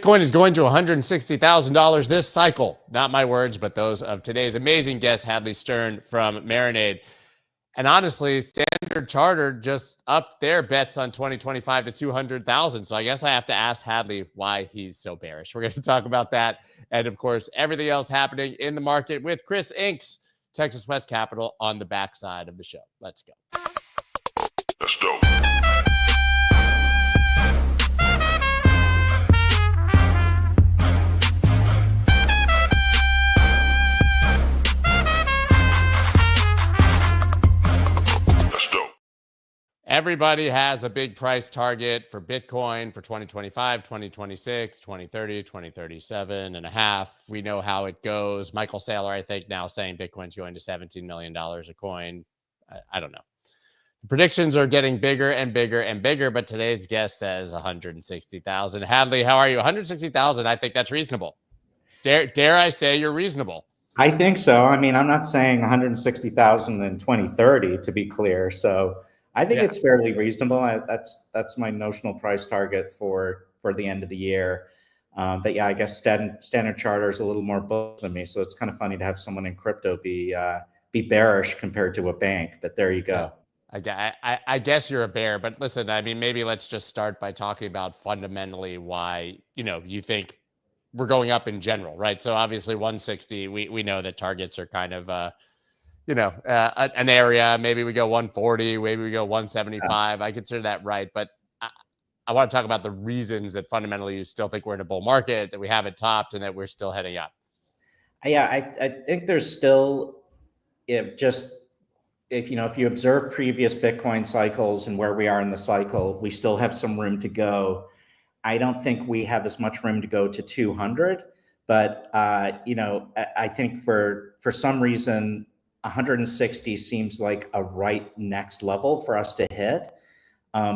Bitcoin is going to $160,000 this cycle. Not my words, but those of today's amazing guest, Hadley Stern from Marinade. And honestly, Standard Chartered just upped their bets on 2025 to 200,000. So I guess I have to ask Hadley why he's so bearish. We're going to talk about that. And of course, everything else happening in the market with Chris Inks, Texas West Capital, on the backside of the show. Let's go. Let's go. Everybody has a big price target for Bitcoin for 2025, 2026, 2030, 2037 and a half. We know how it goes. Michael Saylor, I think, now saying Bitcoin's going to $17 million a coin. I don't know. The predictions are getting bigger and bigger and bigger, but today's guest says 160,000. Hadley, how are you? 160,000, I think that's reasonable. Dare I say you're reasonable? I think so. I mean, I'm not saying 160,000 in 2030, to be clear. So I think it's fairly reasonable. That's my notional price target for the end of the year. But yeah, I guess Standard Charter is a little more bullish than me. So it's kind of funny to have someone in crypto be bearish compared to a bank. But there you go. I guess you're a bear. But listen, I mean, maybe let's just start by talking about fundamentally why, you think we're going up in general, right? So obviously 160, we know that targets are kind of an area. Maybe we go 140, maybe we go 175. I consider that right. But I want to talk about the reasons that fundamentally you still think we're in a bull market, that we haven't topped, and that we're still heading up. Yeah, I think there's still, if you observe previous Bitcoin cycles and where we are in the cycle, we still have some room to go. I don't think we have as much room to go to 200, but I think for some reason, 160 seems like a right next level for us to hit.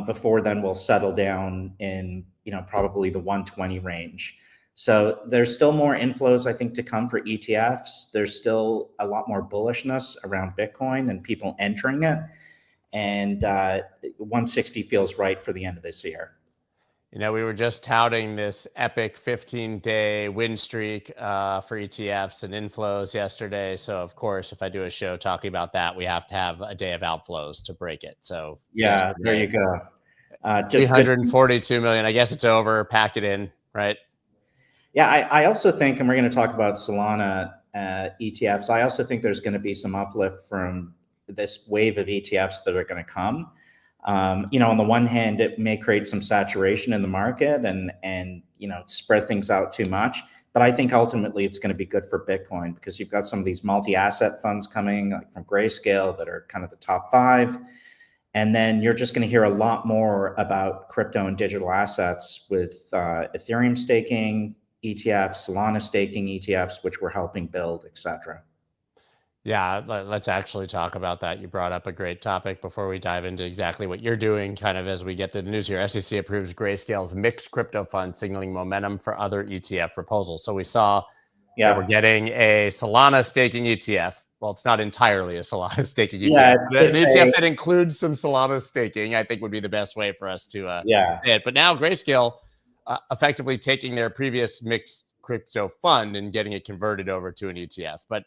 Before then, we'll settle down in probably the 120 range. So there's still more inflows, I think, to come for ETFs. There's still a lot more bullishness around Bitcoin and people entering it. And 160 feels right for the end of this year. We were just touting this epic 15-day win streak for ETFs and inflows yesterday. So, of course, if I do a show talking about that, we have to have a day of outflows to break it. So, yeah, there you go. 342 million. I guess it's over. Pack it in, right? Yeah, I also think, and we're going to talk about Solana ETFs, I also think there's going to be some uplift from this wave of ETFs that are going to come. On the one hand, it may create some saturation in the market and spread things out too much. But I think ultimately it's going to be good for Bitcoin because you've got some of these multi-asset funds coming, like from Grayscale, that are kind of the top 5. And then you're just going to hear a lot more about crypto and digital assets with Ethereum staking ETFs, Solana staking ETFs, which we're helping build, et cetera. Yeah, let's actually talk about that. You brought up a great topic before we dive into exactly what you're doing, kind of as we get to the news here. SEC approves Grayscale's mixed crypto fund, signaling momentum for other ETF proposals. So we saw that we're getting a Solana staking ETF. Well, it's not entirely a Solana staking ETF. Yeah, it's an ETF that includes some Solana staking, I think, would be the best way for us to say it. But now Grayscale effectively taking their previous mixed crypto fund and getting it converted over to an ETF. But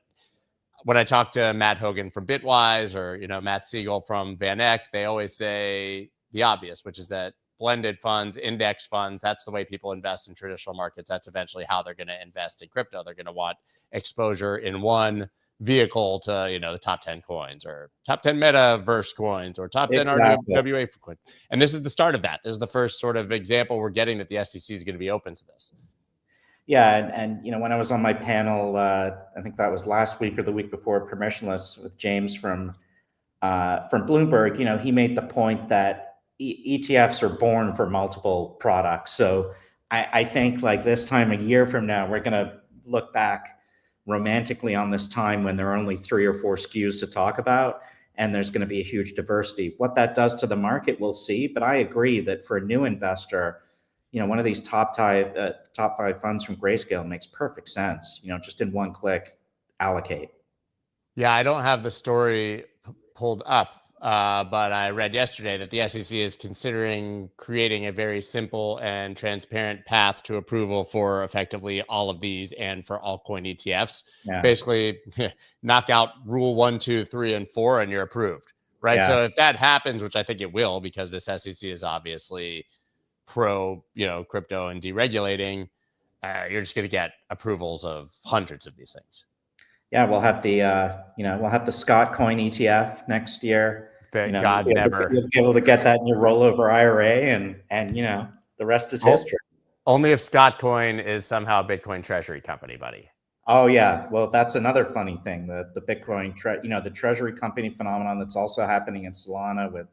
when I talk to Matt Hogan from Bitwise or, Matt Siegel from Van Eck, they always say the obvious, which is that blended funds, index funds, that's the way people invest in traditional markets. That's eventually how they're going to invest in crypto. They're going to want exposure in one vehicle to, the top 10 coins or top 10 metaverse coins or top 10 RWA coins. And this is the start of that. This is the first sort of example we're getting that the SEC is going to be open to this. Yeah, and when I was on my panel, I think that was last week or the week before, permissionless, with James from Bloomberg, he made the point that ETFs are born for multiple products. So I think like this time a year from now, we're going to look back romantically on this time when there are only 3 or 4 SKUs to talk about, and there's going to be a huge diversity. What that does to the market, we'll see. But I agree that for a new investor, one of these top 5 funds from Grayscale makes perfect sense. Just in one click, allocate. Yeah, I don't have the story pulled up but I read yesterday that the SEC is considering creating a very simple and transparent path to approval for effectively all of these and for altcoin ETFs. Yeah. Basically, knock out rule 1, 2, 3, and 4, and you're approved, right? Yeah. So if that happens, which I think it will, because this SEC is obviously pro, crypto and deregulating, you're just going to get approvals of hundreds of these things. Yeah, we'll have the Scott coin ETF next year. Thank God, never. You'll be able to get that in your rollover IRA, and the rest is history. Only if Scott coin is somehow a Bitcoin treasury company, buddy. Oh yeah, well that's another funny thing. The Bitcoin, the treasury company phenomenon that's also happening in Solana with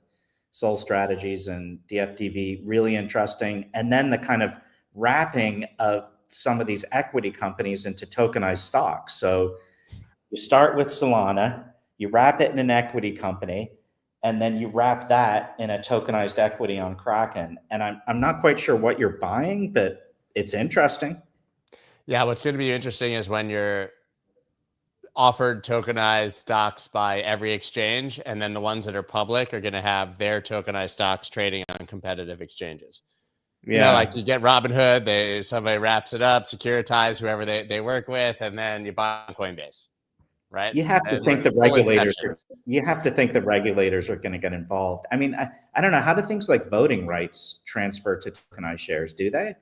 Sol Strategies and DFDV, really interesting. And then the kind of wrapping of some of these equity companies into tokenized stocks. So you start with Solana, you wrap it in an equity company, and then you wrap that in a tokenized equity on Kraken. And I'm not quite sure what you're buying, but it's interesting. Yeah, what's going to be interesting is when you're offered tokenized stocks by every exchange, and then the ones that are public are going to have their tokenized stocks trading on competitive exchanges. Yeah, like you get Robinhood, somebody wraps it up, securitize whoever they work with, and then you buy on Coinbase. Right? You have to think the regulators. You have to think the regulators are going to get involved. I mean, I don't know, how do things like voting rights transfer to tokenized shares? Do they?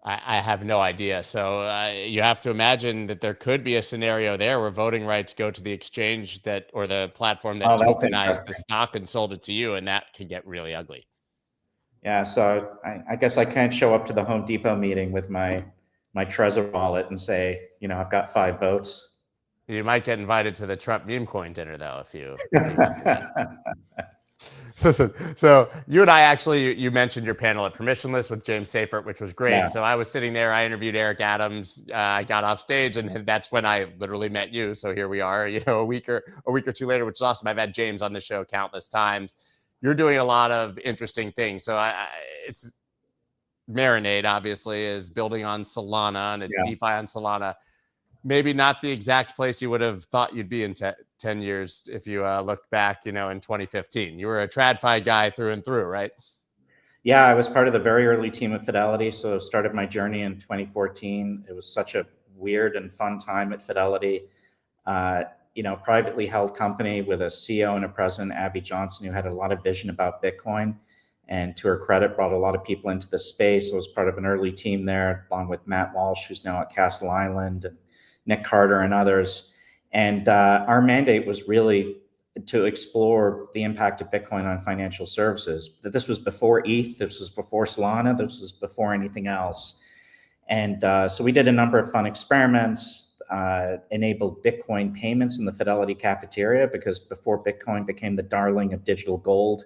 I have no idea. So you have to imagine that there could be a scenario there where voting rights go to the exchange or the platform that tokenized the stock and sold it to you, and that could get really ugly. Yeah. So I guess I can't show up to the Home Depot meeting with my Trezor wallet and say, I've got 5 votes. You might get invited to the Trump meme coin dinner, though, if you Listen, so you and I actually, you mentioned your panel at Permissionless with James Seyffert, which was great. Yeah. So I was sitting there, I interviewed Eric Adams, I got off stage, and that's when I literally met you. So here we are, a week or two later, which is awesome. I've had James on the show countless times. You're doing a lot of interesting things. So it's Marinade, obviously, is building on Solana, and it's DeFi on Solana. Maybe not the exact place you would have thought you'd be in 10 years if you looked back, in 2015. You were a TradFi guy through and through, right? Yeah, I was part of the very early team at Fidelity. So started my journey in 2014. It was such a weird and fun time at Fidelity. Privately held company with a CEO and a president, Abby Johnson, who had a lot of vision about Bitcoin. And to her credit, brought a lot of people into the space. I was part of an early team there, along with Matt Walsh, who's now at Castle Island, and Nick Carter and others. And our mandate was really to explore the impact of Bitcoin on financial services. That this was before ETH, this was before Solana, this was before anything else. And so we did a number of fun experiments, enabled Bitcoin payments in the Fidelity cafeteria, because before Bitcoin became the darling of digital gold,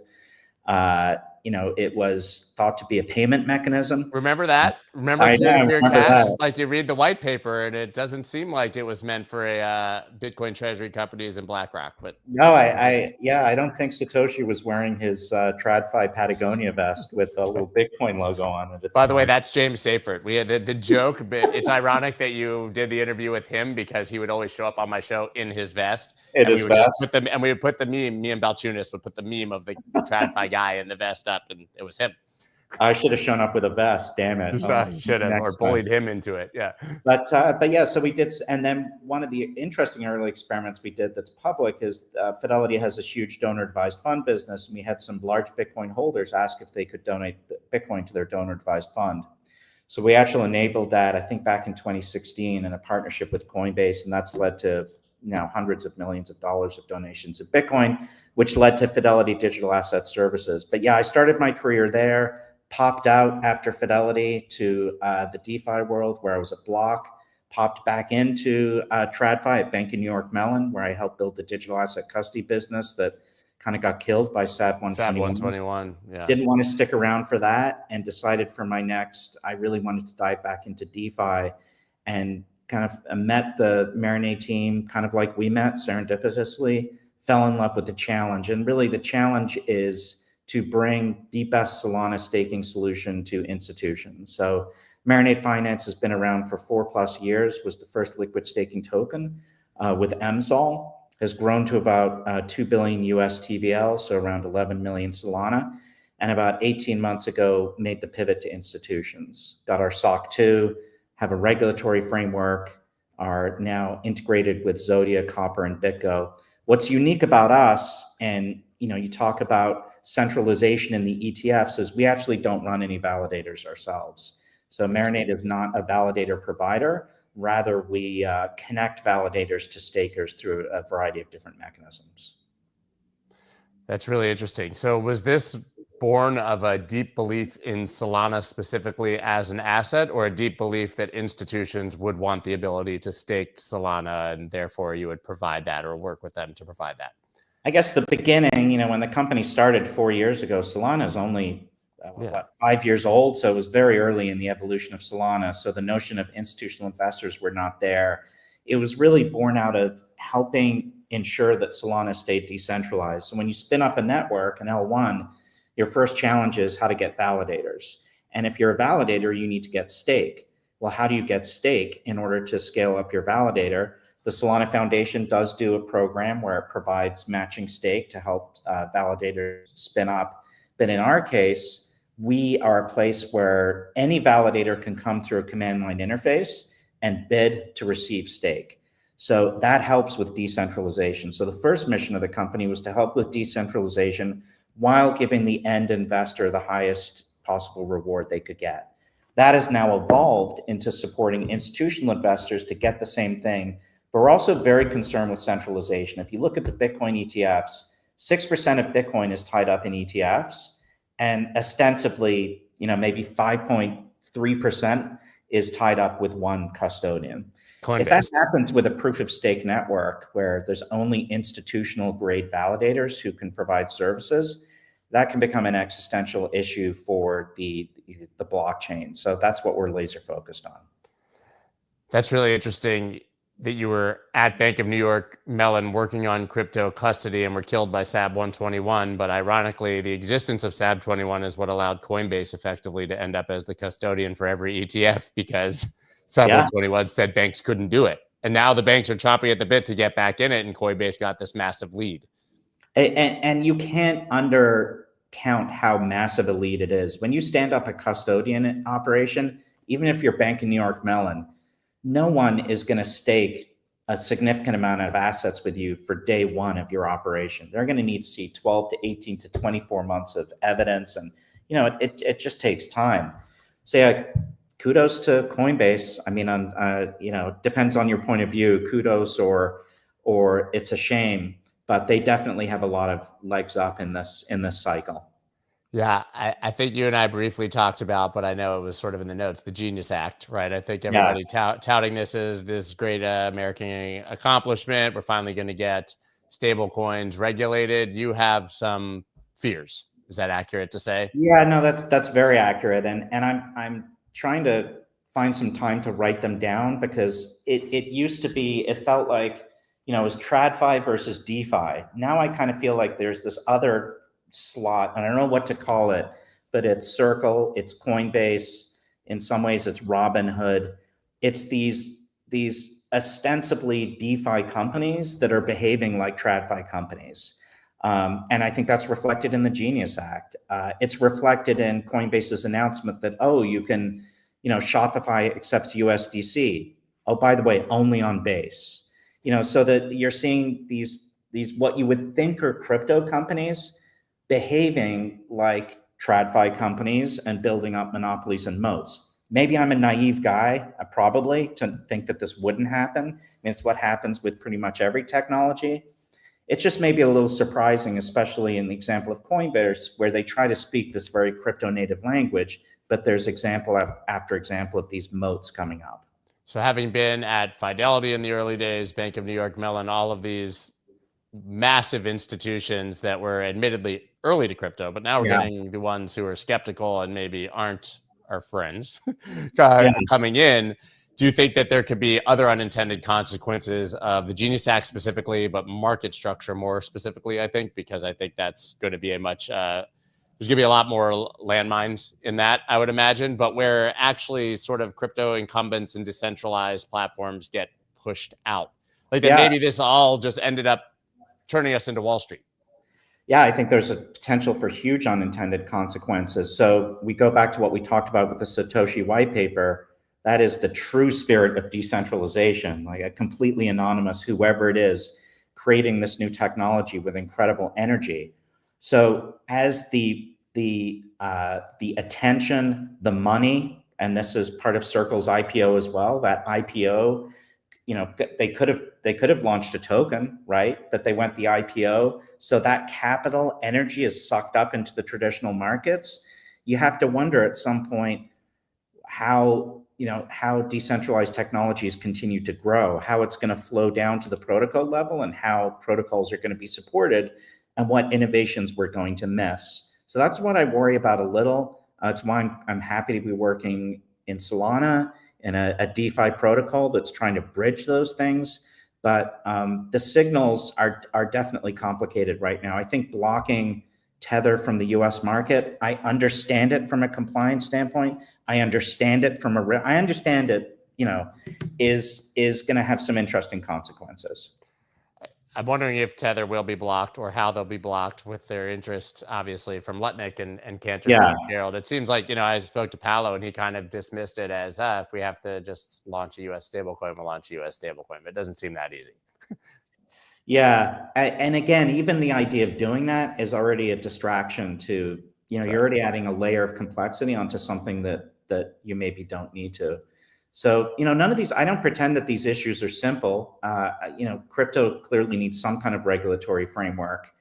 it was thought to be a payment mechanism. Remember that? Remember peer-to-peer cash? Like you read the white paper and it doesn't seem like it was meant for a Bitcoin treasury companies and BlackRock. But no, I don't think Satoshi was wearing his TradFi Patagonia vest with a little Bitcoin logo on it. By the way, that's James Seyffert. We had the joke, but it's ironic that you did the interview with him, because he would always show up on my show in his vest. And we would put the meme, me and Balchunas would put the meme of the TradFi guy in the vest up, and it was him. I should have shown up with a vest, damn it. You should have, or bullied him into it. Yeah. But yeah, so we did. And then one of the interesting early experiments we did that's public is Fidelity has a huge donor advised fund business. And we had some large Bitcoin holders ask if they could donate Bitcoin to their donor advised fund. So we actually enabled that, I think, back in 2016 in a partnership with Coinbase. And that's led to hundreds of millions of dollars of donations of Bitcoin, which led to Fidelity Digital Asset Services. But yeah, I started my career there. Popped out after Fidelity to the DeFi world, where I was at Block, popped back into TradFi at Bank of New York Mellon, where I helped build the digital asset custody business that kind of got killed by SAB 121. Yeah. Didn't want to stick around for that, and decided for my next, I really wanted to dive back into DeFi, and kind of met the Marinade team, kind of like we met serendipitously, fell in love with the challenge. And really the challenge is to bring the best Solana staking solution to institutions. So Marinade Finance has been around for 4+ years, was the first liquid staking token with MSOL, has grown to about 2 billion US TVL, so around 11 million Solana. And about 18 months ago, made the pivot to institutions. Got our SOC 2, have a regulatory framework, are now integrated with Zodia, Copper, and BitGo. What's unique about us, and you talk about centralization in the ETFs, is we actually don't run any validators ourselves. So Marinade is not a validator provider. Rather, we connect validators to stakers through a variety of different mechanisms. That's really interesting. So was this born of a deep belief in Solana specifically as an asset, or a deep belief that institutions would want the ability to stake Solana and therefore you would provide that or work with them to provide that? I guess the beginning, when the company started 4 years ago, Solana is only 5 years old. So it was very early in the evolution of Solana. So the notion of institutional investors were not there. It was really born out of helping ensure that Solana stayed decentralized. So when you spin up a network, an L1, your first challenge is how to get validators. And if you're a validator, you need to get stake. Well, how do you get stake in order to scale up your validator? The Solana Foundation does do a program where it provides matching stake to help validators spin up. But in our case, we are a place where any validator can come through a command line interface and bid to receive stake. So that helps with decentralization. So the first mission of the company was to help with decentralization while giving the end investor the highest possible reward they could get. That has now evolved into supporting institutional investors to get the same thing, but we're also very concerned with centralization. If you look at the Bitcoin ETFs, 6% of Bitcoin is tied up in ETFs, and ostensibly, maybe 5.3% is tied up with one custodian. Coinbase. If that happens with a proof of stake network where there's only institutional grade validators who can provide services, that can become an existential issue for the blockchain. So that's what we're laser focused on. That's really interesting that you were at Bank of New York Mellon working on crypto custody and were killed by SAB 121. But ironically, the existence of SAB 21 is what allowed Coinbase effectively to end up as the custodian for every ETF, because SAB 121 said banks couldn't do it. And now the banks are chomping at the bit to get back in it, and Coinbase got this massive lead. And you can't undercount how massive a lead it is. When you stand up a custodian operation, even if you're Bank of New York Mellon, no one is going to stake a significant amount of assets with you for day one of your operation. They're going to need to see 12 to 18 to 24 months of evidence. And, it just takes time. So kudos to Coinbase. I mean, depends on your point of view, kudos or it's a shame, but they definitely have a lot of legs up in this cycle. Yeah, I think you and I briefly talked about, but I know it was sort of in the notes, the Genius Act, right? I think everybody touting this as this great American accomplishment. We're finally going to get stable coins regulated. You have some fears. Is that accurate to say? Yeah, no, that's very accurate. And I'm trying to find some time to write them down, because it used to be, it felt like, it was TradFi versus DeFi. Now I kind of feel like there's this other slot, and I don't know what to call it, but it's Circle, it's Coinbase, in some ways it's Robinhood. It's these ostensibly DeFi companies that are behaving like TradFi companies. And I think that's reflected in the Genius Act. It's reflected in Coinbase's announcement that, you can, Shopify accepts USDC. Oh, by the way, only on Base. So that you're seeing these what you would think are crypto companies behaving like TradFi companies and building up monopolies and moats. Maybe I'm a naive guy, probably, to think that this wouldn't happen. I mean, it's what happens with pretty much every technology. It's just maybe a little surprising, especially in the example of Coinbase, where they try to speak this very crypto native language, but there's example after example of these moats coming up. So having been at Fidelity in the early days, Bank of New York Mellon, all of these massive institutions that were admittedly early to crypto, but now we're getting the ones who are skeptical and maybe aren't our friends coming in. Do you think that there could be other unintended consequences of the Genius Act specifically, but market structure more specifically, I think, because I think that's going to be there's going to be a lot more landmines in that, I would imagine, but where actually sort of crypto incumbents and decentralized platforms get pushed out. Like that maybe this all just ended up turning us into Wall Street? Yeah, I think there's a potential for huge unintended consequences. So we go back to what we talked about with the Satoshi white paper. That is the true spirit of decentralization, like a completely anonymous, whoever it is, creating this new technology with incredible energy. So as the attention, the money, and this is part of Circle's IPO as well, that IPO, they could have launched a token, right? But they went the IPO. So that capital energy is sucked up into the traditional markets. You have to wonder at some point how decentralized technologies continue to grow, how it's going to flow down to the protocol level, and how protocols are going to be supported, and what innovations we're going to miss. So that's what I worry about a little. It's why I'm happy to be working in Solana in a DeFi protocol that's trying to bridge those things. But the signals are definitely complicated right now. I think blocking Tether from the US market, I understand it from a compliance standpoint. I understand it is going to have some interesting consequences. I'm wondering if Tether will be blocked or how they'll be blocked with their interest, obviously, from Lutnick and Cantor Fitzgerald. It seems like, I spoke to Paolo and he kind of dismissed it as, if we have to just launch a US stablecoin, we'll launch a US stablecoin. But it doesn't seem that easy. Yeah. And again, even the idea of doing that is already a distraction to, you're already adding a layer of complexity onto something that you maybe don't need to. So, none of these, I don't pretend that these issues are simple. Crypto clearly needs some kind of regulatory framework.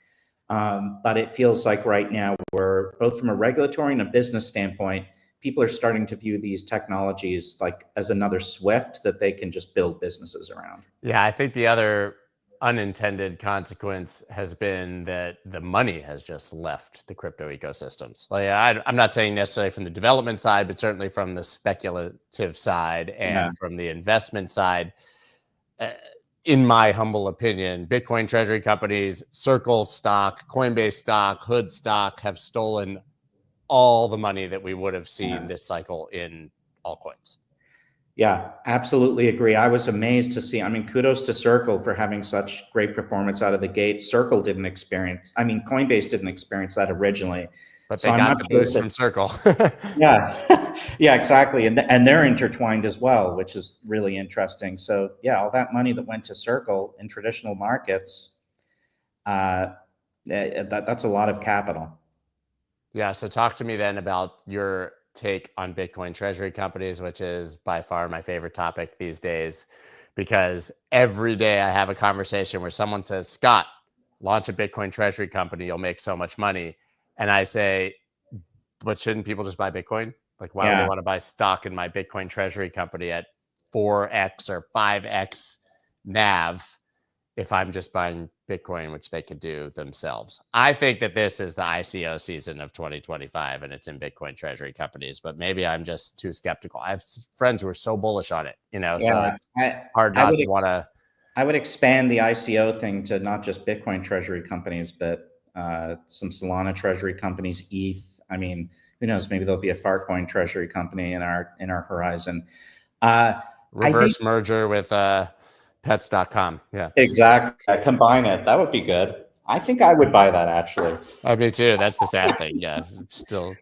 But it feels like right now we're both from a regulatory and a business standpoint, people are starting to view these technologies like as another Swift that they can just build businesses around. Yeah, I think the other unintended consequence has been that the money has just left the crypto ecosystems. Like I'm not saying necessarily from the development side, but certainly from the speculative side and from the investment side. In my humble opinion, Bitcoin treasury companies, Circle stock, Coinbase stock, Hood stock have stolen all the money that we would have seen this cycle in altcoins. Yeah, absolutely agree. I was amazed to see, kudos to Circle for having such great performance out of the gate. Coinbase didn't experience that originally. But they got the boost from Circle. Yeah, exactly. And they're intertwined as well, which is really interesting. So yeah, all that money that went to Circle in traditional markets, that's a lot of capital. Yeah, so talk to me then about your take on Bitcoin treasury companies, which is by far my favorite topic these days, because every day I have a conversation where someone says, Scott, launch a Bitcoin treasury company, you'll make so much money. And I say, but shouldn't people just buy Bitcoin? Like, why would they want to buy stock in my Bitcoin treasury company at 4x or 5x NAV if I'm just buying Bitcoin, which they could do themselves? I think that this is the ICO season of 2025 and it's in Bitcoin treasury companies, but maybe I'm just too skeptical. I have friends who are so bullish on it, so it's hard not to want to. I would expand the ICO thing to not just Bitcoin treasury companies, but some Solana treasury companies, ETH. Who knows? Maybe there'll be a Farcoin treasury company in our horizon. Reverse merger with pets.com. Yeah, exactly. Combine it. That would be good. I think I would buy that actually. Me too. That's the sad thing. Yeah, I'm still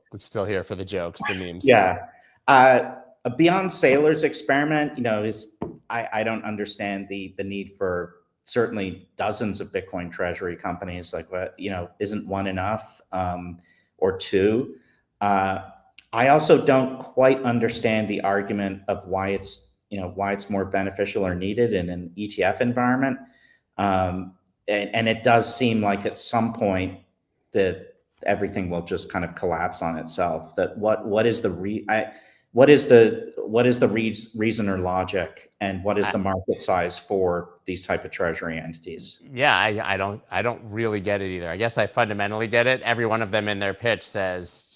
here for the jokes, the memes. Yeah. Beyond Saylor's experiment, I don't understand the need for certainly dozens of Bitcoin treasury companies. Like, isn't one enough, or two? I also don't quite understand the argument of why it's more beneficial or needed in an ETF environment. And it does seem like at some point that everything will just kind of collapse on itself. That what is the reason or logic, and what is the market size for these type of treasury entities? Yeah, I don't really get it either. I guess I fundamentally get it. Every one of them in their pitch says,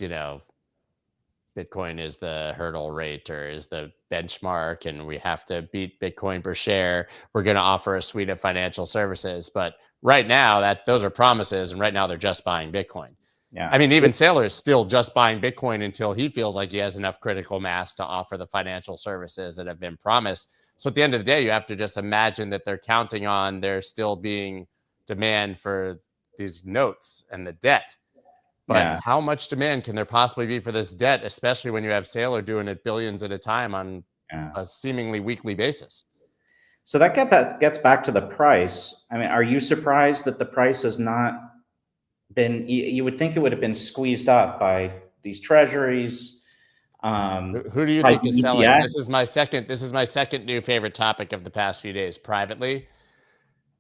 Bitcoin is the hurdle rate or is the benchmark, and we have to beat Bitcoin per share. We're going to offer a suite of financial services. But right now, those are promises, and right now they're just buying Bitcoin. Yeah. Even Saylor is still just buying Bitcoin until he feels like he has enough critical mass to offer the financial services that have been promised. So at the end of the day, you have to just imagine that they're counting on there still being demand for these notes and the debt. But how much demand can there possibly be for this debt, especially when you have Saylor doing it billions at a time on a seemingly weekly basis? So that gets back to the price. I mean, are you surprised that the price has not been, you would think it would have been squeezed up by these treasuries? Who do you think is selling? This is my second new favorite topic of the past few days. Privately,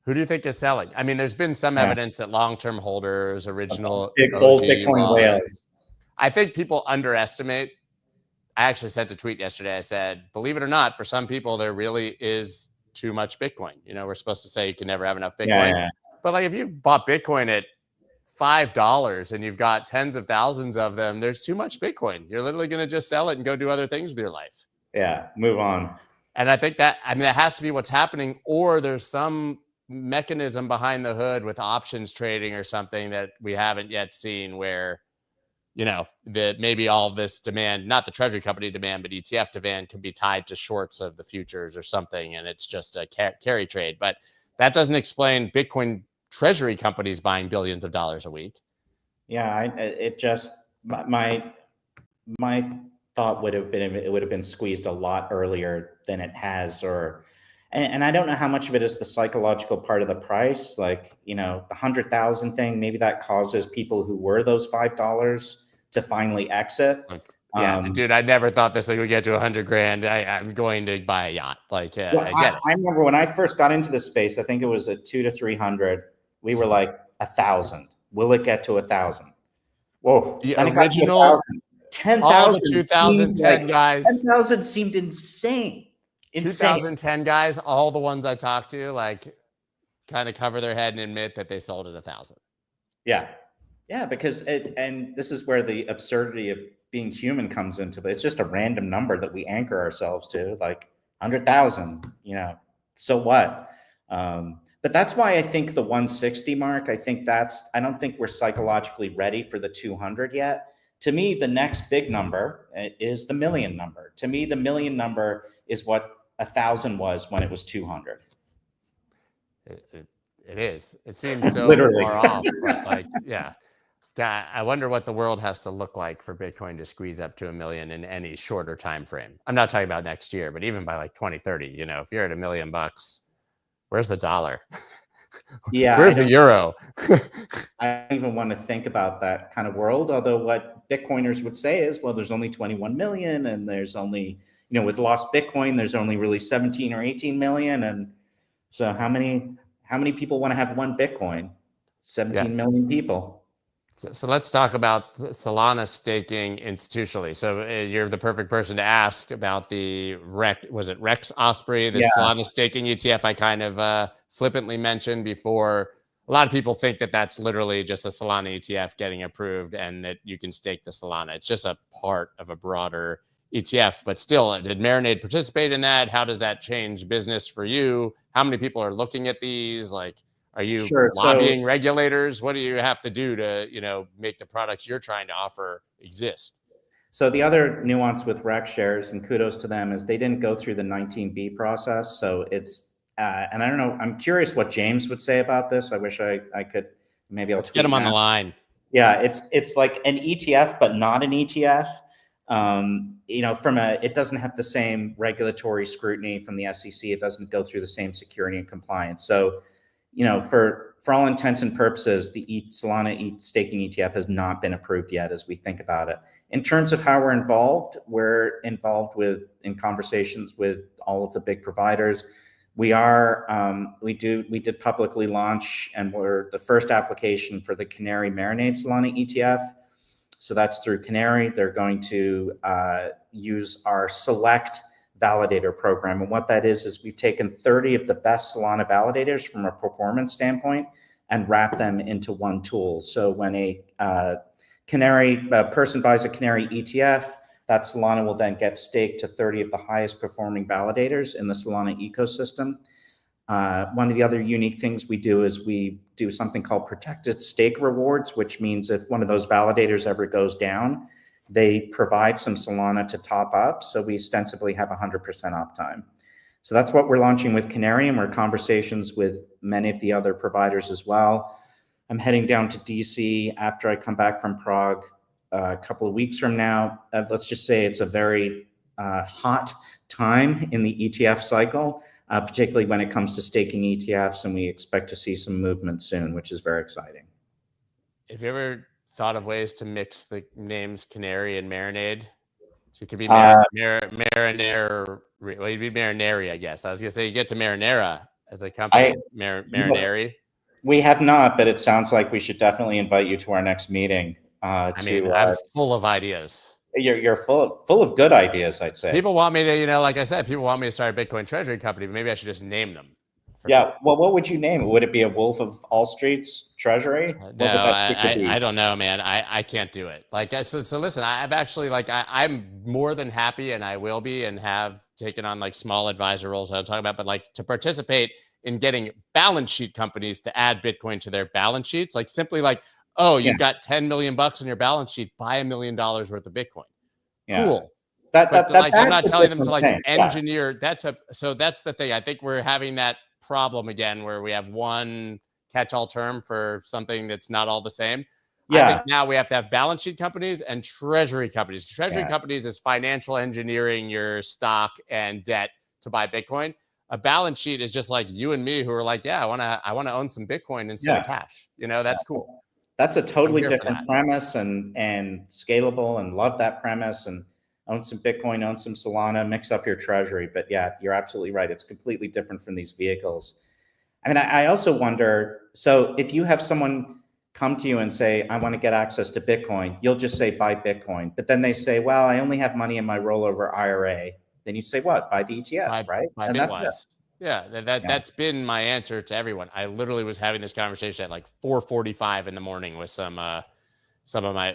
who do you think is selling? I mean, there's been some evidence that long-term holders, original old Bitcoin whales. I think people underestimate. I actually sent a tweet yesterday. I said, believe it or not, for some people, there really is too much Bitcoin. You know, we're supposed to say you can never have enough Bitcoin. But like if you've bought Bitcoin at $5 and you've got tens of thousands of them, there's too much Bitcoin. You're literally going to just sell it and go do other things with your life. Yeah, move on. And I think that, that has to be what's happening, or there's some mechanism behind the hood with options trading or something that we haven't yet seen where, that maybe all of this demand, not the treasury company demand, but ETF demand can be tied to shorts of the futures or something. And it's just a carry trade. But that doesn't explain Bitcoin treasury companies buying billions of dollars a week. Yeah, my thought would have been it would have been squeezed a lot earlier than it has, and I don't know how much of it is the psychological part of the price, like the 100,000 thing. Maybe that causes people who were those $5 to finally exit. Yeah, dude, I never thought this thing would get to 100 grand. I'm going to buy a yacht. Like, I get it. I remember when I first got into this space, I think it was at 200 to 300. We were like 1,000. Will it get to 1,000? Whoa! The original 10,000. All the 2010 guys. 10,000 seemed insane. 2010 guys, all the ones I talked to, like, kind of cover their head and admit that they sold at 1,000. Yeah, because and this is where the absurdity of being human comes into it. It's just a random number that we anchor ourselves to, like 100,000. So what? But that's why I think the 160 mark. I don't think we're psychologically ready for the 200 yet. To me, the next big number is the million number. To me, the million number is what 1,000 was when it was 200. It is. It seems so Literally far off. But like, yeah. I wonder what the world has to look like for Bitcoin to squeeze up to 1 million in any shorter time frame. I'm not talking about next year, but even by like 2030, if you're at $1 million, where's the dollar? Yeah, where's the euro? I don't even want to think about that kind of world. Although what Bitcoiners would say is, well, there's only 21 million, and there's only, with lost Bitcoin, there's only really 17 or 18 million. And so how many people want to have one Bitcoin? 17 million people. So let's talk about Solana staking institutionally. So you're the perfect person to ask about the Rex Osprey, the Solana staking ETF I kind of flippantly mentioned before. A lot of people think that that's literally just a Solana ETF getting approved and that you can stake the Solana. It's just a part of a broader ETF, but still, did Marinade participate in that? How does that change business for you? How many people are looking at these? Like, are you lobbying regulators? What do you have to do to, make the products you're trying to offer exist? So the other nuance with Rex shares, and kudos to them, is they didn't go through the 19B process. So it's, and I don't know, I'm curious what James would say about this. I wish I could, maybe Let's get him on the line. Yeah, it's like an ETF, but not an ETF. It doesn't have the same regulatory scrutiny from the SEC. It doesn't go through the same security and compliance. So, for all intents and purposes, the Solana staking ETF has not been approved yet as we think about it. In terms of how we're involved in conversations with all of the big providers. We did publicly launch, and we're the first application for the Canary Marinade Solana ETF. So that's through Canary. They're going to use our select validator program. And what that is we've taken 30 of the best Solana validators from a performance standpoint and wrap them into one tool. So when a person buys a Canary ETF, that Solana will then get staked to 30 of the highest performing validators in the Solana ecosystem. One of the other unique things we do is we do something called protected stake rewards, which means if one of those validators ever goes down, they provide some Solana to top up. So we ostensibly have 100% uptime. So that's what we're launching with Canary, and we're in conversations with many of the other providers as well. I'm heading down to DC after I come back from Prague a couple of weeks from now. Let's just say it's a very hot time in the ETF cycle, particularly when it comes to staking ETFs, and we expect to see some movement soon, which is very exciting. Have you ever thought of ways to mix the names Canary and Marinade? So it could be Marinare. Well, you'd be Marinari, I guess. I was gonna say you get to Marinara as a company. Marinari. We have not, but it sounds like we should definitely invite you to our next meeting. I mean, I'm full of ideas. You're full of good ideas, I'd say. People want me to, like I said, people want me to start a Bitcoin treasury company, but maybe I should just name them. Yeah. Well, what would you name it? Would it be a Wolf of All Street's treasury? No, I don't know, man. I can't do it. Like, so listen, I've actually, like, I'm more than happy, and I will be, and have taken on like small advisor roles I'll talk about, but like to participate in getting balance sheet companies to add Bitcoin to their balance sheets, like simply like, oh, you've got 10 million bucks on your balance sheet, buy $1 million worth of Bitcoin. Yeah. Cool. I'm not telling them to like engineer. So that's the thing. I think we're having that problem again where we have one catch-all term for something that's not all the same. I think now we have to have balance sheet companies and treasury companies. Treasury companies is financial engineering your stock and debt to buy Bitcoin. A balance sheet is just like you and me who are like, yeah, I want to own some Bitcoin instead of cash. That's cool. That's a totally different premise and scalable, and love that premise. And own some Bitcoin, own some Solana, mix up your treasury. But yeah, you're absolutely right. It's completely different from these vehicles. I mean, I also wonder, so if you have someone come to you and say, I want to get access to Bitcoin, you'll just say, buy Bitcoin. But then they say, well, I only have money in my rollover IRA. Then you say, what? Buy the ETF, right? Buy Bitwise. Yeah, that's been my answer to everyone. I literally was having this conversation at like 4:45 in the morning with some of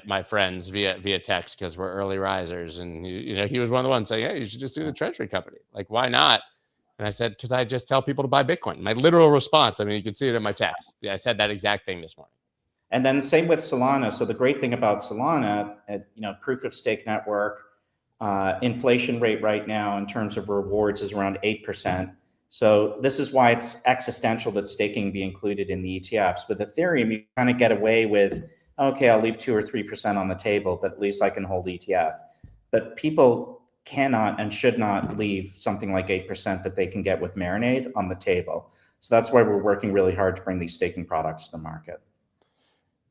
my friends via text, because we're early risers, and he was one of the ones saying, hey, you should just do the treasury company. Like, why not? And I said, because I just tell people to buy Bitcoin. My literal response, I mean, you can see it in my text. I said that exact thing this morning. And then same with Solana. So the great thing about Solana, proof of stake network, inflation rate right now in terms of rewards is around 8%. So this is why it's existential that staking be included in the ETFs. With Ethereum, you kind of get away with, okay, I'll leave 2 or 3% on the table, but at least I can hold ETF. But people cannot and should not leave something like 8% that they can get with Marinade on the table. So that's why we're working really hard to bring these staking products to the market.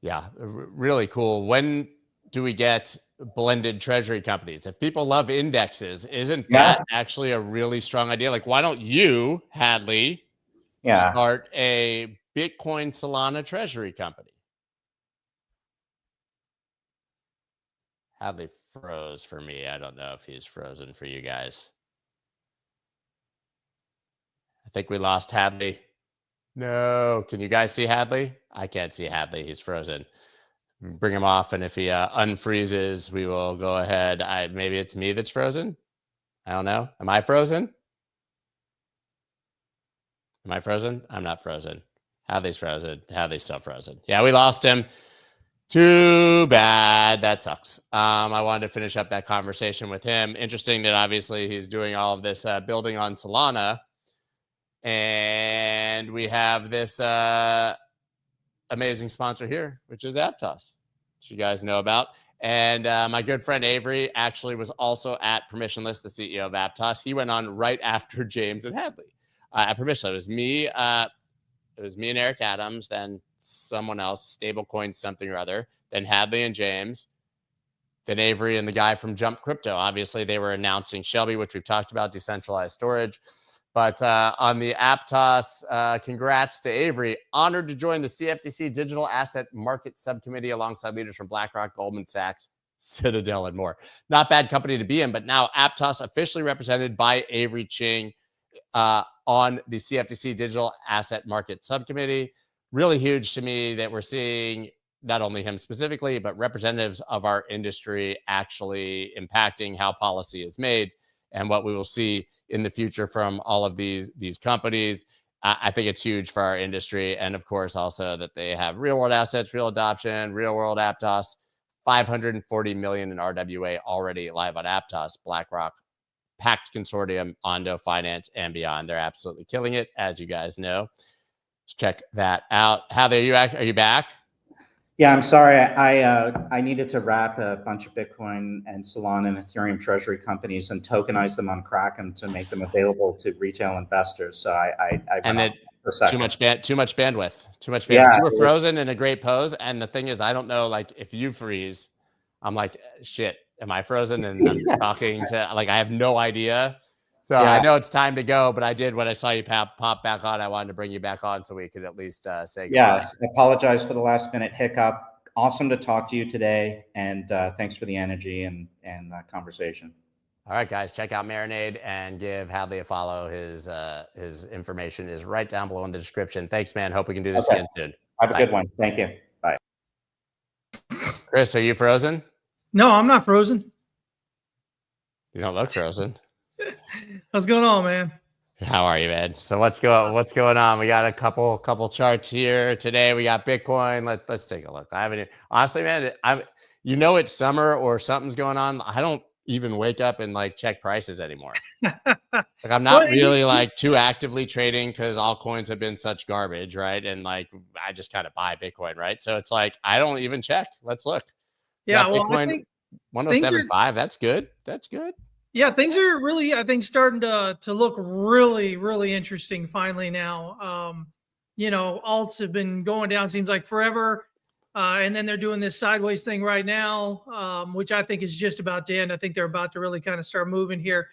Yeah, really cool. When do we get blended treasury companies? If people love indexes, isn't that actually a really strong idea? Like, why don't you, Hadley, start a Bitcoin Solana treasury company? Hadley froze for me. I don't know if he's frozen for you guys. I think we lost Hadley. No. Can you guys see Hadley? I can't see Hadley. He's frozen. Bring him off, and if he unfreezes, we will go ahead. Maybe it's me that's frozen. I don't know. Am I frozen? Am I frozen? I'm not frozen. Hadley's frozen. Hadley's still frozen. Yeah, we lost him. Too bad. That sucks. I wanted to finish up that conversation with him. Interesting that obviously he's doing all of this building on Solana. And we have this amazing sponsor here, which is Aptos, which you guys know about. And my good friend Avery actually was also at Permissionless, the CEO of Aptos. He went on right after James and Hadley at Permissionless. It was me and Eric Adams, then someone else, stablecoin something or other, then Hadley and James, then Avery and the guy from Jump Crypto. Obviously, they were announcing Shelby, which we've talked about, decentralized storage. But on the Aptos, congrats to Avery. Honored to join the CFTC Digital Asset Market Subcommittee alongside leaders from BlackRock, Goldman Sachs, Citadel, and more. Not bad company to be in, but now Aptos officially represented by Avery Ching on the CFTC Digital Asset Market Subcommittee. Really huge to me that we're seeing not only him specifically, but representatives of our industry actually impacting how policy is made and what we will see in the future from all of these companies. I think it's huge for our industry. And of course, also that they have real world assets, real adoption, real world Aptos, 540 million in RWA already live on Aptos. BlackRock packed consortium on finance and beyond. They're absolutely killing it, as you guys know. Let's check that out. Hadley, are you back? Yeah, I'm sorry. I needed to wrap a bunch of Bitcoin and Solana and Ethereum treasury companies and tokenize them on Kraken to make them available to retail investors. So I and it too much bandwidth. Yeah, you were frozen in a great pose. And the thing is, I don't know, like if you freeze, I'm like, shit, am I frozen? And I'm talking to I have no idea. So yeah. I know it's time to go, but I did when I saw you pop back on. I wanted to bring you back on so we could at least say goodbye. Yeah, I apologize for the last minute hiccup. Awesome to talk to you today, and thanks for the energy and conversation. All right, guys, check out Marinade and give Hadley a follow. His information is right down below in the description. Thanks, man. Hope we can do this again soon. Have a good one. Thank you. Bye. Chris, are you frozen? No, I'm not frozen. You don't look frozen. What's going on, man? How are you, man? So what's going on? We got a couple charts here today. We got Bitcoin. Let's take a look. I haven't honestly, man. It's summer or something's going on. I don't even wake up and check prices anymore. I'm not really too actively trading because all coins have been such garbage, right? And I just kind of buy Bitcoin, right? So it's I don't even check. Let's look. Yeah, Bitcoin, I think 107.5. That's good. That's good. Yeah, things are really, I think, starting to look really, really interesting finally now. Alts have been going down, seems like forever. And then they're doing this sideways thing right now, which I think is just about to end. I think they're about to really kind of start moving here.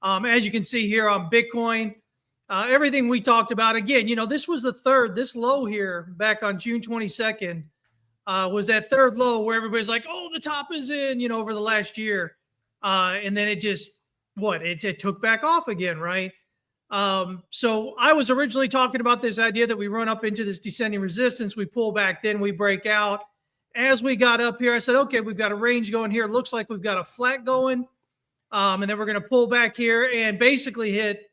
As you can see here on Bitcoin, everything we talked about, again, this was this low here back on June 22nd was that third low where everybody's like, oh, the top is in, over the last year. And then it just, it took back off again, right? So I was originally talking about this idea that we run up into this descending resistance, we pull back, then we break out. As we got up here, I said, okay, we've got a range going here. It looks like we've got a flat going. And then we're going to pull back here and basically hit,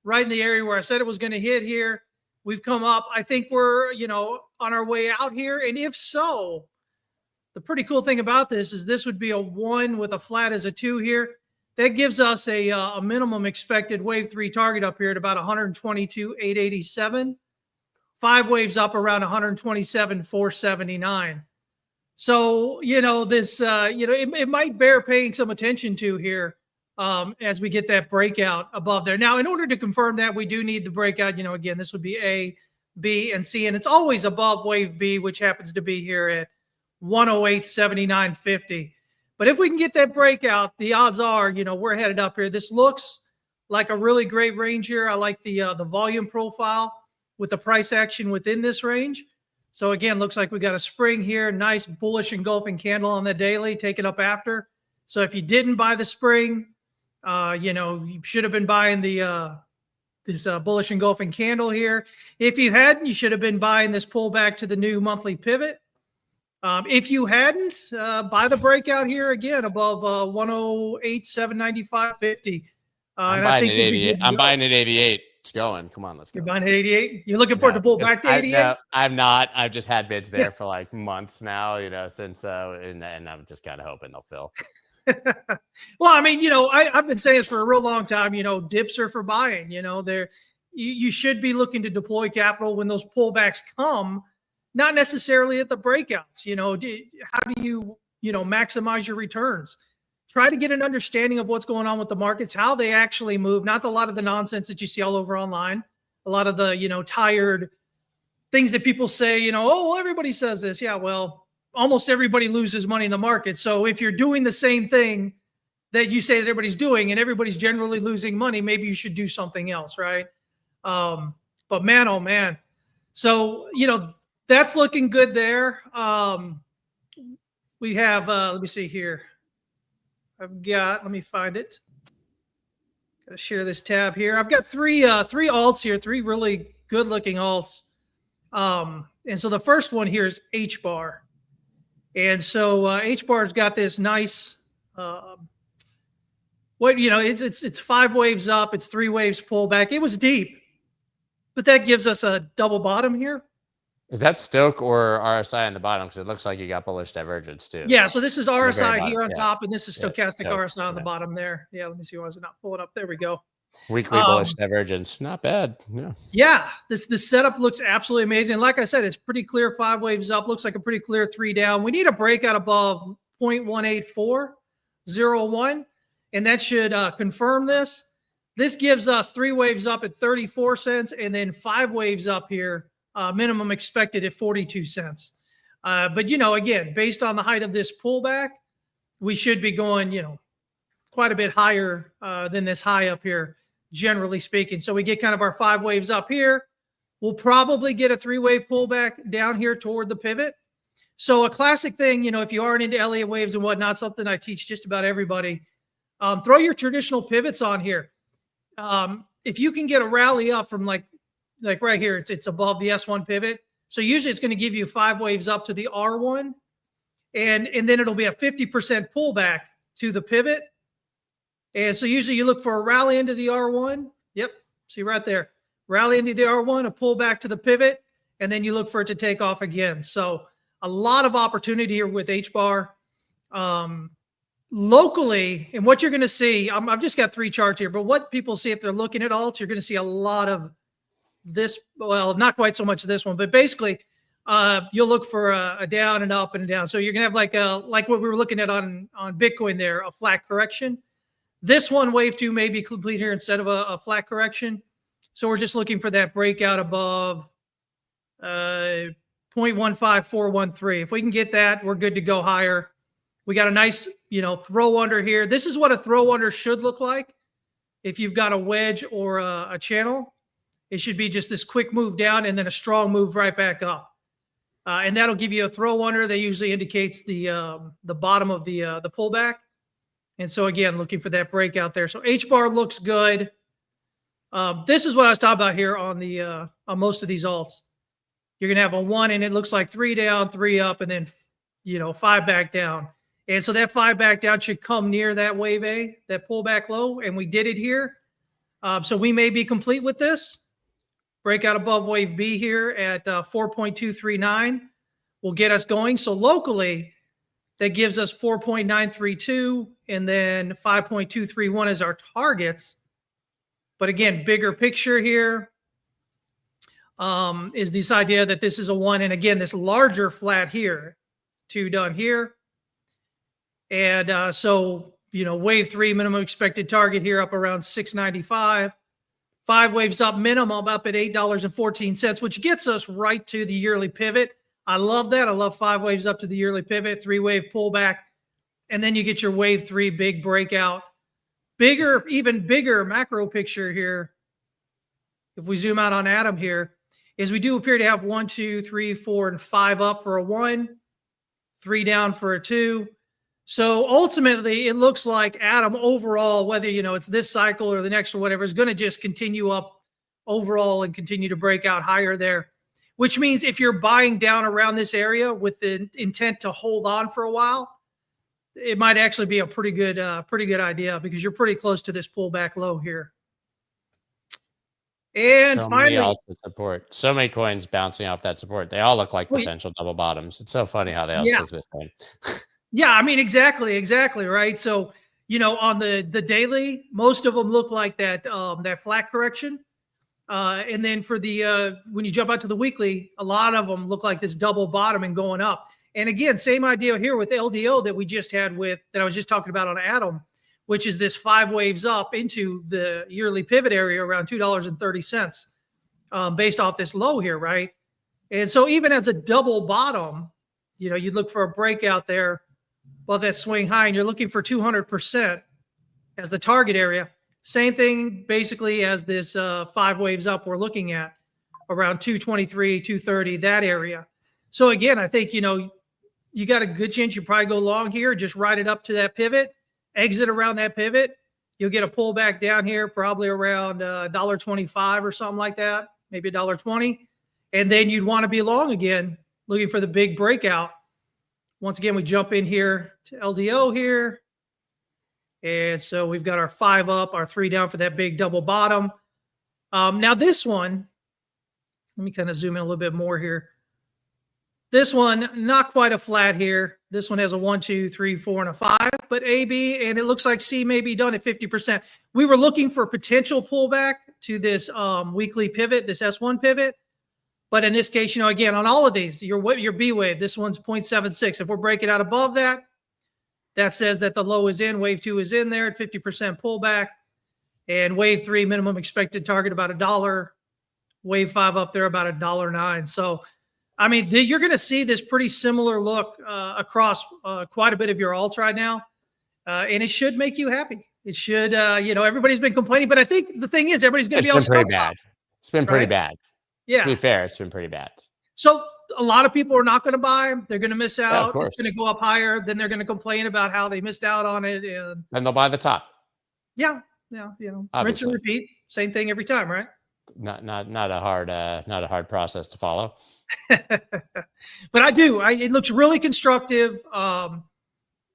right in the area where I said it was going to hit here. We've come up. I think we're, on our way out here. And if so, the pretty cool thing about this is this would be a 1 with a flat as a 2 here. That gives us a minimum expected wave 3 target up here at about 122,887. 5 waves up around 127,479. So, this, it might bear paying some attention to here as we get that breakout above there. Now, in order to confirm that, we do need the breakout. Again, this would be A, B, and C, and it's always above wave B, which happens to be here at 108.7950. But if we can get that breakout, the odds are, we're headed up here. This looks like a really great range here. I like the volume profile with the price action within this range. So again, looks like we got a spring here, nice bullish engulfing candle on the daily, take it up after. So if you didn't buy the spring, you should have been buying the this bullish engulfing candle here. If you hadn't, you should have been buying this pullback to the new monthly pivot. If you hadn't, buy the breakout here again above 108,795.50. I'm buying at 88. I'm buying at 88. It's going. Come on, let's go. You're buying at 88? You're looking for it to pull back to 88? No, I'm not. I've just had bids there for months now, since and I'm just kind of hoping they'll fill. Well, I mean, I've been saying this for a real long time, dips are for buying, you should be looking to deploy capital when those pullbacks come. Not necessarily at the breakouts. How do you, maximize your returns? Try to get an understanding of what's going on with the markets, how they actually move, not a lot of the nonsense that you see all over online, a lot of the, tired things that people say, oh, well, everybody says this. Yeah, well, almost everybody loses money in the market. So if you're doing the same thing that you say that everybody's doing and everybody's generally losing money, maybe you should do something else, right? But man, oh man. So, that's looking good there. We have, let me see here. Let me find it. Got to share this tab here. I've got three alts here, 3 really good looking alts. And so the first one here is H-bar. And so H-bar's got this nice, it's 5 waves up. It's 3 waves pull back. It was deep, but that gives us a double bottom here. Is that Stoke or RSI on the bottom? Because it looks like you got bullish divergence too. Yeah, so this is RSI here on yeah. top, and this is stochastic Stoke, RSI on the bottom there. Yeah, let me see why is it not pulling up. There we go. Weekly bullish divergence, not bad. Yeah, this setup looks absolutely amazing. Like I said, it's pretty clear 5 waves up. Looks like a pretty clear 3 down. We need a breakout above 0.18401, and that should confirm this. This gives us 3 waves up at 34 cents, and then 5 waves up here, minimum expected at 42 cents. But again, based on the height of this pullback, we should be going, quite a bit higher than this high up here, generally speaking. So we get kind of our 5 waves up here. We'll probably get a 3-wave pullback down here toward the pivot. So a classic thing, if you aren't into Elliott waves and whatnot, something I teach just about everybody, throw your traditional pivots on here. If you can get a rally up from like right here, it's above the S1 pivot. So usually it's going to give you 5 waves up to the R1, and then it'll be a 50% pullback to the pivot. And so usually you look for a rally into the R1. Yep. See right there, rally into the R1, a pullback to the pivot, and then you look for it to take off again. So a lot of opportunity here with HBAR. Locally, and what you're going to see, I've just got 3 charts here, but what people see if they're looking at alts, you're going to see a lot of this. Well, not quite so much this one, but basically you'll look for a down and up and down. So you're going to have like what we were looking at on Bitcoin there, a flat correction. This one, wave 2, may be complete here instead of a flat correction. So we're just looking for that breakout above 0.15413. If we can get that, we're good to go higher. We got a nice, throw under here. This is what a throw under should look like. If you've got a wedge or a channel, it should be just this quick move down and then a strong move right back up. And that'll give you a throw under that usually indicates the bottom of the pullback. And so again, looking for that breakout there. So HBAR looks good. This is what I was talking about here on most of these alts. You're going to have a 1 and it looks like 3 down, 3 up, and then, 5 back down. And so that 5 back down should come near that wave A, that pullback low. And we did it here. So we may be complete with this. Breakout above wave B here at 4.239 will get us going. So locally, that gives us 4.932 and then 5.231 as our targets. But again, bigger picture here is this idea that this is a 1. And again, this larger flat here, 2 done here. And so, wave 3 minimum expected target here up around 695. 5 waves up minimum up at $8.14, which gets us right to the yearly pivot. I love that. I love 5 waves up to the yearly pivot, 3-wave pullback, and then you get your wave 3 big breakout. Bigger, even bigger macro picture here, if we zoom out on Atom here, is we do appear to have 1, 2, 3, 4, and 5 up for a 1, 3 down for a 2. So ultimately, it looks like Atom overall, whether it's this cycle or the next or whatever, is going to just continue up overall and continue to break out higher there. Which means if you're buying down around this area with the intent to hold on for a while, it might actually be a pretty good idea because you're pretty close to this pullback low here. And so finally, many support. So many coins bouncing off that support. They all look like potential double bottoms. It's so funny how they all look the same. Yeah, I mean, exactly, right? So, on the daily, most of them look like that flat correction. And then for the when you jump out to the weekly, a lot of them look like this double bottom and going up. And again, same idea here with LDO that we just had that I was just talking about on Atom, which is this 5 waves up into the yearly pivot area around $2.30 based off this low here, right? And so even as a double bottom, you'd look for a breakout there above that swing high, and you're looking for 200% as the target area. Same thing basically as this 5 waves up we're looking at around 223, 230, that area. So again, I think, you got a good chance you probably go long here, just ride it up to that pivot, exit around that pivot. You'll get a pullback down here, probably around $1.25 or something like that, maybe $1.20. And then you'd want to be long again, looking for the big breakout. Once again, we jump in here to LDO here. And so we've got our 5 up, our 3 down for that big double bottom. Now this one, let me kind of zoom in a little bit more here. This one, not quite a flat here. This one has a 1, 2, 3, 4, and a 5, but A, B, and it looks like C may be done at 50%. We were looking for potential pullback to this weekly pivot, this S1 pivot. But in this case, again, on all of these, your B wave, this one's 0.76. If we're breaking out above that, that says that the low is in, wave 2 is in there at 50% pullback. And wave 3, minimum expected target about $1. Wave 5 up there about $1.09. So, I mean, you're going to see this pretty similar look across quite a bit of your alts right now. And it should make you happy. It should, everybody's been complaining, but I think the thing is everybody's going to be able to pretty bad. It's been pretty bad. Yeah. To be fair, it's been pretty bad. So a lot of people are not going to buy. They're going to miss out. Yeah, it's going to go up higher. Then they're going to complain about how they missed out on it. And they'll buy the top. Yeah. Rinse and repeat. Same thing every time, right? Not a hard process to follow. But it looks really constructive.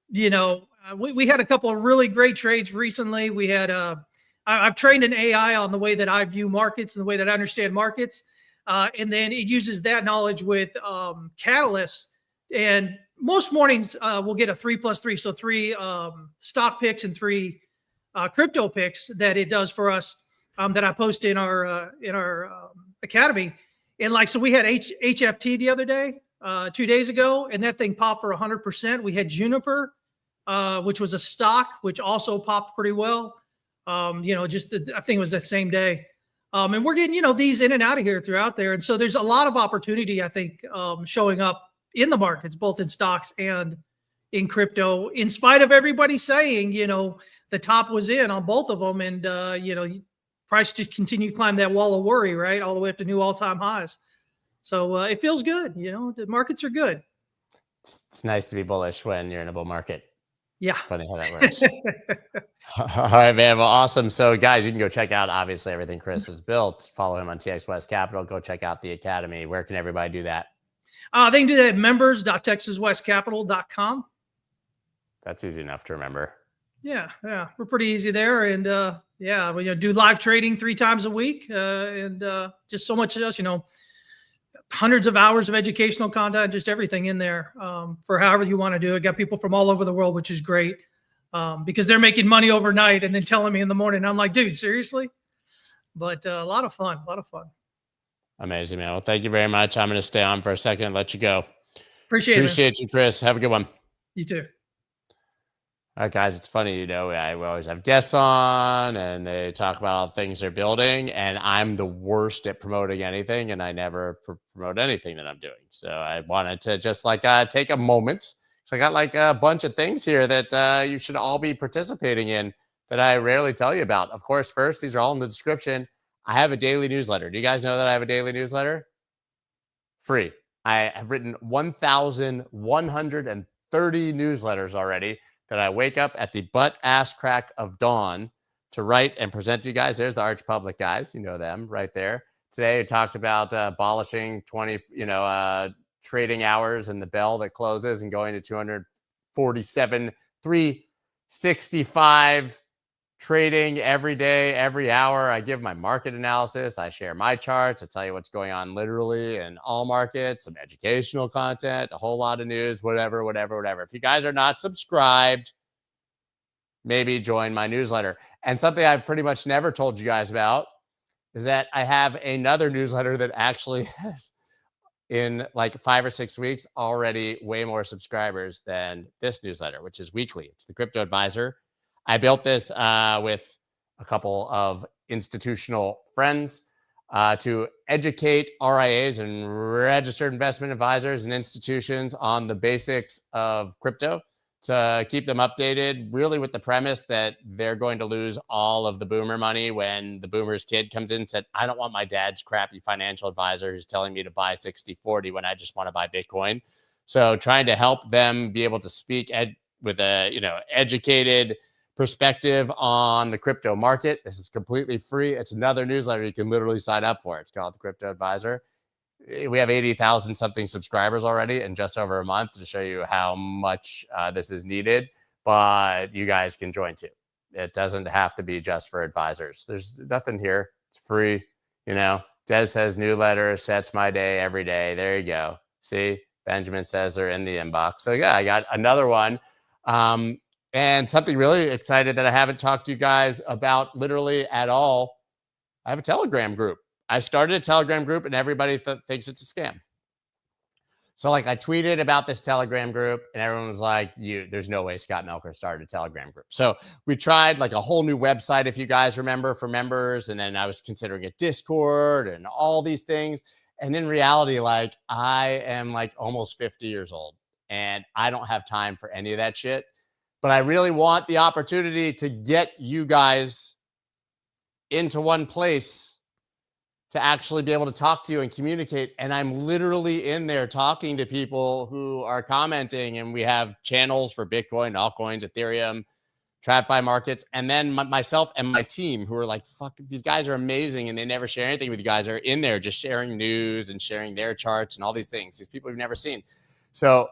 We had a couple of really great trades recently. We had I've trained an AI on the way that I view markets and the way that I understand markets. And then it uses that knowledge with catalysts. And most mornings we'll get a 3+3. So 3 stock picks and 3 crypto picks that it does for us that I post in our academy. And so we had HFT the other day, 2 days ago, and that thing popped for 100%. We had Juniper, which was a stock, which also popped pretty well. I think it was that same day. And we're getting, these in and out of here throughout there. And so there's a lot of opportunity, I think, showing up in the markets, both in stocks and in crypto, in spite of everybody saying, the top was in on both of them. And, price just continued to climb that wall of worry, right? All the way up to new all-time highs. So it feels good. The markets are good. It's nice to be bullish when you're in a bull market. Yeah. Funny how that works. All right, man. Well, awesome. So guys, you can go check out, obviously, everything Chris has built. Follow him on TX West Capital. Go check out the Academy. Where can everybody do that? They can do that at members.texaswestcapital.com. That's easy enough to remember. Yeah. We're pretty easy there. And we do live trading 3 times a week. And just so much else, hundreds of hours of educational content, just everything in there for however you want to do it. Got people from all over the world, which is great because they're making money overnight and then telling me in the morning. I'm like, dude, seriously? But a lot of fun. Amazing, man. Well, thank you very much. I'm going to stay on for a second and let you go. Appreciate you, Chris. Have a good one. You too. All right, guys, it's funny, we always have guests on and they talk about all the things they're building, and I'm the worst at promoting anything, and I never promote anything that I'm doing. So I wanted to just take a moment. So I got a bunch of things here that you should all be participating in that I rarely tell you about. Of course, first, these are all in the description. I have a daily newsletter. Do you guys know that I have a daily newsletter? Free. I have written 1,130 newsletters already that I wake up at the butt-ass crack of dawn to write and present to you guys. There's the Arch Public guys. You know them right there. Today, we talked about abolishing 20, trading hours and the bell that closes and going to 247, 365 trading every day, every hour. I give my market analysis. I share my charts. I tell you what's going on literally in all markets, some educational content, a whole lot of news, whatever. If you guys are not subscribed, maybe join my newsletter. And something I've pretty much never told you guys about is that I have another newsletter that actually has, in 5 or 6 weeks, already way more subscribers than this newsletter, which is weekly. It's the Crypto Advisor. I built this with a couple of institutional friends to educate RIAs and registered investment advisors and institutions on the basics of crypto, to keep them updated, really with the premise that they're going to lose all of the boomer money when the boomer's kid comes in and said, I don't want my dad's crappy financial advisor who's telling me to buy 60-40 when I just want to buy Bitcoin. So trying to help them be able to speak with a educated perspective on the crypto market. This is completely free. It's another newsletter you can literally sign up for. It's called the Crypto Advisor. We have 80,000 something subscribers already in just over a month, to show you how much this is needed. But you guys can join too. It doesn't have to be just for advisors. There's nothing here. It's free. Des says newsletter sets my day every day. There you go. See, Benjamin says they're in the inbox. So yeah, I got another one. And something really excited that I haven't talked to you guys about literally at all. I have a Telegram group. I started a Telegram group and everybody thinks it's a scam. So like I tweeted about this Telegram group and everyone was like, there's no way Scott Melker started a Telegram group. So we tried like a whole new website, if you guys remember, for members. And then I was considering a Discord and all these things. And in reality, like I am like almost 50 years old and I don't have time for any of that shit. But I really want the opportunity to get you guys into one place to actually be able to talk to you and communicate. And I'm literally in there talking to people who are commenting, and we have channels for Bitcoin, altcoins, Ethereum, TradFi markets. And then myself and my team who are like, fuck, these guys are amazing. And they never share anything with you guys, are in there just sharing news and sharing their charts and all these things. These people we've never seen. So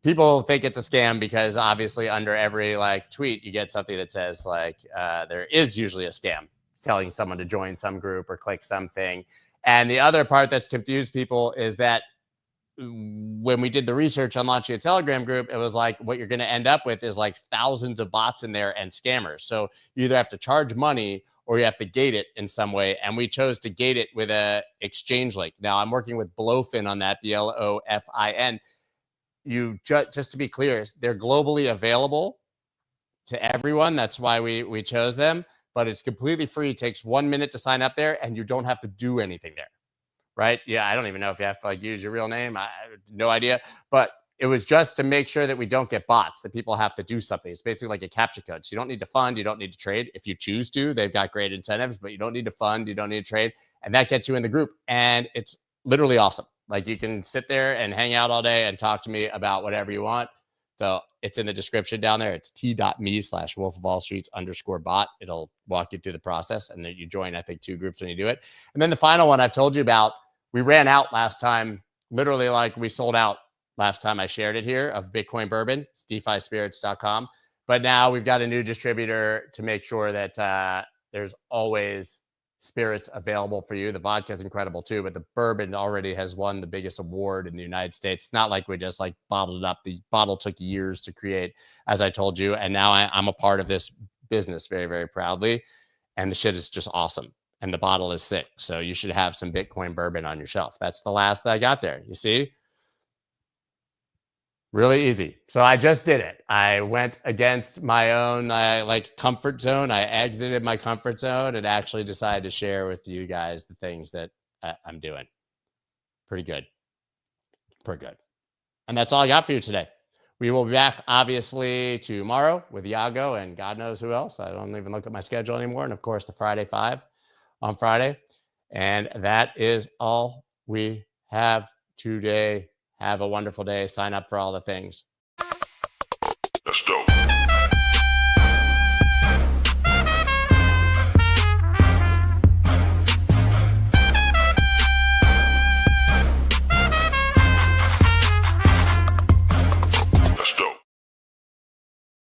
people think it's a scam because obviously under every like tweet, you get something that says like, there is usually a scam, telling someone to join some group or click something. And the other part that's confused people is that when we did the research on launching a Telegram group, it was like, what you're going to end up with is like thousands of bots in there and scammers. So you either have to charge money or you have to gate it in some way. And we chose to gate it with a exchange link. Now I'm working with Blofin on that, BLOFIN. Just to be clear, they're globally available to everyone. That's why we chose them. But it's completely free. It takes 1 minute to sign up there and you don't have to do anything there, right? Yeah, I don't even know if you have to like use your real name. I have no idea. But it was just to make sure that we don't get bots, that people have to do something. It's basically like a captcha code. So you don't need to fund, you don't need to trade. If you choose to, they've got great incentives, but you don't need to fund, you don't need to trade. And that gets you in the group. And it's literally awesome. Like you can sit there and hang out all day and talk to me about whatever you want. So it's in the description down there. It's t.me/wolfofwallstreets_bot. It'll walk you through the process. And then you join, I think, 2 groups when you do it. And then the final one I've told you about, we ran out last time, literally like we sold out last time I shared it here, of Bitcoin bourbon. It's DeFiSpirits.com. But now we've got a new distributor to make sure that there's always spirits available for you. The vodka is incredible too, but the bourbon already has won the biggest award in the United States. It's not like we just like bottled it up. The bottle took years to create, as I told you. And now I'm a part of this business very, very proudly. And the shit is just awesome. And the bottle is sick. So you should have some Bitcoin bourbon on your shelf. That's the last that I got there. You see? Really easy. So I just did it. I went against my own like comfort zone. I exited my comfort zone and actually decided to share with you guys the things that I'm doing. Pretty good. Pretty good. And that's all I got for you today. We will be back obviously tomorrow with Iago and God knows who else. I don't even look at my schedule anymore. And of course the Friday 5 on Friday. And that is all we have today. Have a wonderful day. Sign up for all the things. Let's go.